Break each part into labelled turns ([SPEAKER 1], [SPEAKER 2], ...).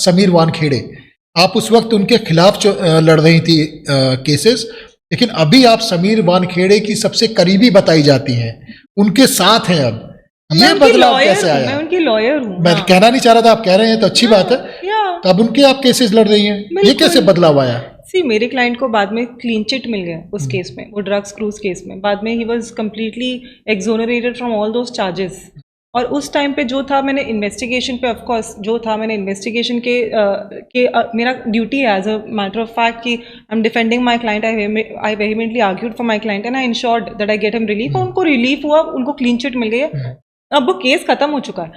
[SPEAKER 1] समीर वानखेड़े, आप उस वक्त उनके खिलाफ लड़ रही थी केसेस, लेकिन अभी आप समीर वानखेड़े की सबसे करीबी बताई जाती हैं, उनके साथ हैं अब। ये बदलाव कैसे आया?
[SPEAKER 2] मैं उनकी लॉयर हूँ।
[SPEAKER 1] मैं कहना नहीं चाह रहा था, आप कह रहे हैं तो अच्छी बात है। तो अब उनके आप केसेस लड़ रही हैं, ये कैसे बदलाव आया?
[SPEAKER 2] मेरे क्लाइंट को बाद में क्लीन चिट मिल गया उस केस में, वो ड्रग्स क्रूज केस में। बाद में ही was completely exonerated from all those charges. और उस टाइम पे जो था, मैंने इन्वेस्टिगेशन पे, ऑफ कोर्स जो था, मैंने इन्वेस्टिगेशन मेरा ड्यूटी है as a matter of fact कि I am defending my client. I vehemently argued for my client and I ensured that I get him relief. उनको रिलीफ हुआ, उनको क्लीन चिट मिल गई है, अब वो केस खत्म हो चुका है।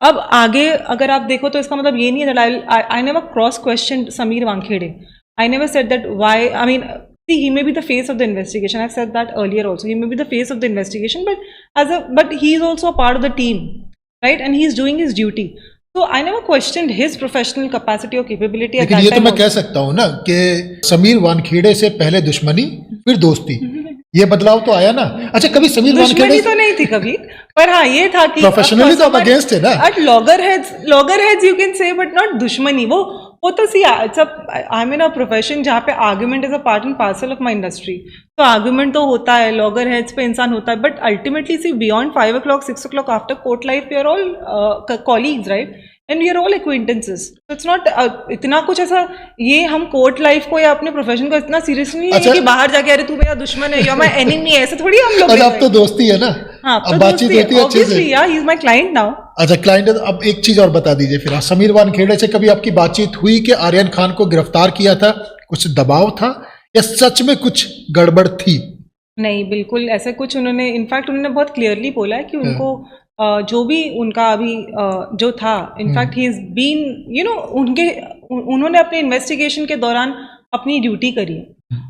[SPEAKER 2] अब आगे अगर आप देखो तो इसका मतलब ये नहीं है that I never cross question Sameer Wankhede. I never said that why, I mean, see, he may be the face of the investigation. I've said that earlier also. He may be the face of the investigation, but he is also a part of the team, right? And he is doing his duty. So I never questioned his professional capacity or capability at that time.
[SPEAKER 1] लेकिन ये तो मैं कह सकता हूँ ना कि समीर वानखेड़े से पहले दुश्मनी फिर दोस्ती, ये बदलाव तो आया ना। अच्छा, कभी समीर वानखेड़े
[SPEAKER 2] तो नहीं थी कभी, पर हाँ ये था कि
[SPEAKER 1] प्रोफेशनली तो आप अगेंस्ट है ना।
[SPEAKER 2] At loggerheads you can say, but not दुश्मनी। वो तो सी I am in a profession जहाँ पे argument is a part and parcel of my industry. तो आर्ग्यूमेंट तो होता है, लॉगर हेड्स पे इंसान होता है, but ultimately see beyond 5 o'clock 6 o'clock after court life we are all colleagues, right? And we are all acquaintances. It's not इतना कुछ ऐसा, ये हम कोर्ट लाइफ को या अपने प्रोफेशन को इतना सीरियसली नहीं है कि बाहर जाके अरे तू मेरा दुश्मन है या मैं एनिमी है, ऐसे थोड़ी हम लोग।
[SPEAKER 1] अब तो दोस्ती है ना। हाँ, अब बातचीत होती है अच्छे से।
[SPEAKER 2] या he is my client now.
[SPEAKER 1] अच्छा, क्लाइंट। अब एक चीज और बता दीजिए फिर, समीर वानखेड़े से कभी आपकी बातचीत हुई कि आर्यन खान को गिरफ्तार किया था, कुछ दबाव था या सच में कुछ गड़बड़ थी?
[SPEAKER 2] नहीं, बिल्कुल ऐसा कुछ उन्होंने, इनफैक्ट उन्होंने बहुत क्लियरली बोला है कि उनको जो भी उनका अभी जो था, in fact he is been you know, उन्होंने अपने इन्वेस्टिगेशन के दौरान अपनी ड्यूटी करी।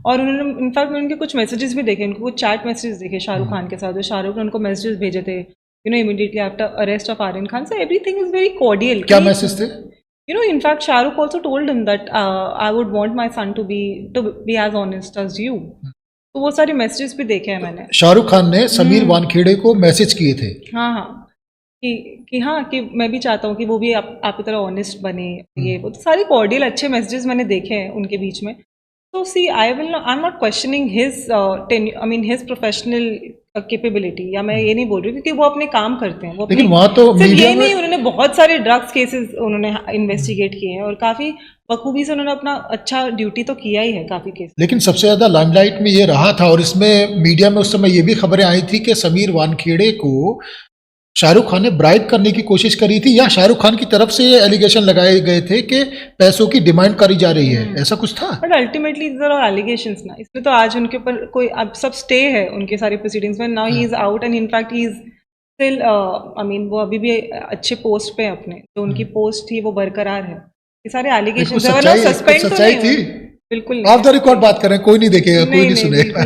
[SPEAKER 2] और उन्होंने इनफैक्ट उनके कुछ मैसेजेस भी देखे, उनको कुछ चैट मैसेजेस देखे शाहरुख खान के साथ, जो शाहरुख ने उनको मैसेजेस भेजे थे, you know, immediately after arrest of Aryan Khan. So everything is very cordial.
[SPEAKER 1] क्या मैसेज थे?
[SPEAKER 2] You know, in fact, Shahrukh also told him that I would want my son to be as honest as you. तो वो सारे messages भी देखे हैं मैंने।
[SPEAKER 1] शाहरुख खान ने समीर वानखेड़े को मैसेज किए थे।
[SPEAKER 2] हाँ, कि मैं भी चाहता हूँ कि वो भी आप की तरह ऑनेस्ट बने। ये वो तो सारे कॉर्डियल अच्छे मैसेजेस मैंने देखे हैं उनके बीच में। So see, I am not questioning his professional capability, या मैं ये नहीं बोल रही क्योंकि वो अपने काम करते हैं। वो
[SPEAKER 1] लेकिन वहाँ तो मीडिया में
[SPEAKER 2] नहीं, उन्होंने बहुत सारे ड्रग्स केसेस उन्होंने इन्वेस्टिगेट किए हैं और काफी बखूबी से उन्होंने अपना अच्छा ड्यूटी तो किया ही है काफी केस।
[SPEAKER 1] लेकिन सबसे ज्यादा लाइमलाइट में ये रहा था, और इसमें मीडिया में उस समय ये भी खबरें आई थी कि समीर वानखेड़े को शाहरुख खान ने ब्राइब करने की कोशिश करी थी, या शाहरुख खान की तरफ से ये एलिगेशन लगाए गए थे कि पैसों की डिमांड करी जा रही है, ऐसा कुछ था।
[SPEAKER 2] But ultimately these are allegations ना, इसलिए तो आज उनके ऊपर कोई अब सब स्टे है उनके सारे प्रोसीडिंग्स में। Now he is out and in fact he is still, I mean वो अभी भी अच्छे पोस्ट पे अपने, जो उनकी पोस्ट थी वो बरकरार है। ये सारे एलिगेशंस सस्पेंड तो नहीं, बिल्कुल
[SPEAKER 1] ऑफ द रिकॉर्ड बात करें, कोई नहीं देखेगा, कोई नहीं सुनेगा।